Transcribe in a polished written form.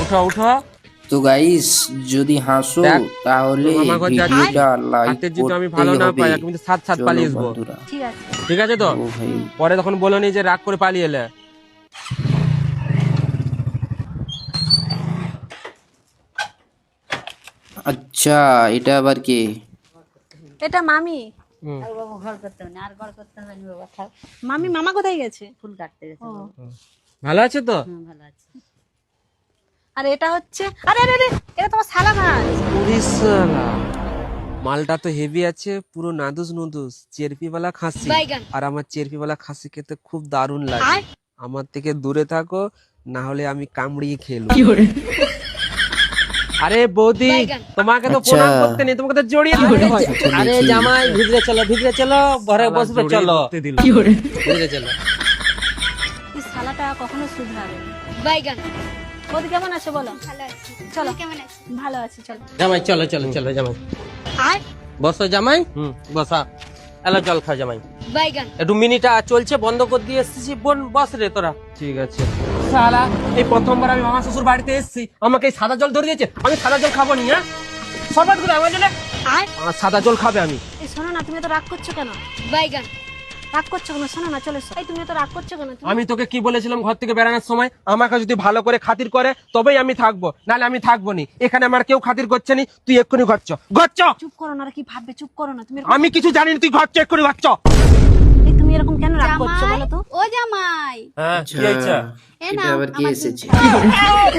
উঠো উঠো। তো গাইস যদি হাসো দেখ, তাহলে মামা ঘর যাচ্ছি। ভিডিওটা লাইক হাতে যদি আমি করতেই ভালো না হবে। পাই আমি কিন্তু সাত চলো পালিয়ে আসবো। বন্ধুরা। ঠিক আছে। ঠিক আছে তো? ও ভাই পরে তখন বলো নি যে রাগ করে পালিয়ে এলে। আচ্ছা, এটা আবার কে? এটা মামি। হুম। আর বাবা ঘর করতে হবে না, আর ঘর করতে হবে না বাবা, থাক। মামি মামা কোথায় গেছে? ফুল কাটতে গেছে ও। বাবা। ভালো আছে তো? ভালো আছে। আর এটা হচ্ছে, আরে আরে আরে, এটা তোমার শালা মাছ। উড়িষ্যালা মালটা তো হেভি আছে, পুরো নাদুস নুদুস চেরপি वाला খাসি। বাইগান। আর আমার চেরপি वाला খাসি খেতে খুব দারুণ লাগে। আয়। আমার থেকে দূরে থাকো, না হলে আমি কামড়িয়ে খেলবো। আরে বৌদি, বাইগান। তোমাকে তো আচ্ছা। প্রণাম করতে নেই, তোমাকে তো জড়িয়ে ধরতে হয়। আরে জামাই ভিতরে চলো ঘরে বসবে চলো ভিতরে চলো। এই শালাটা কখনো শুধরাবে না। বাইগান। বৌদি কেমন আছে বলো? ভালো আছি। চলো। কেমন আছিস? ভালো আছি, চলো। জামাই চলো জামাই আয়। বসো জামাই বসা। এলো জল খা জামাই। বাইগান। একটু মিনিটা চলছে বন্ধ করে দিয়ে এসেছি, বোন বস রে তোরা। ঠিক আছে। শালা এই প্রথমবার আমি মামা শ্বশুর বাড়িতে এসেছি, আমাকে এই সাদা জল ধরে দিয়েছে। আমি সাদা জল খাবো নি, হ্যাঁ? সরবত করে আমার জন্য। আয়। আমার সাদা জল খাবে আমি। এই শোনো না, তুমি তো রাগ করছো কেন? বাইগান। রাগ করছো কেন? শোনো না, চলে এসো। এই তুমি তো রাগ করছো কেন? তুমি আমি তোকে কি বলেছিলাম ঘর থেকে বেরানোর সময়? আমাকে যদি ভালো করে খাতির করে তবেই আমি থাকবো, নাহলে আমি থাকবো নি। এখানে আমার কেউ খাতির করছে নি, তুই এক্ষুনি ঘর চ। ঘর চ। চুপ করো না, আর কি ভাববে? চুপ করো না তুমি। এরকম- আমি কিছু জানি না, তুই ঘর চ, এক্ষুনি ঘর চ। এই তুমি এরকম কেন রাগ করছো জামাই, বলো তো? ও জামাই, হ্যাঁ, আচ্ছা, কি হয়েছে? এ এটা নাও আবার কে আমার এসেছে? দুধ খাও।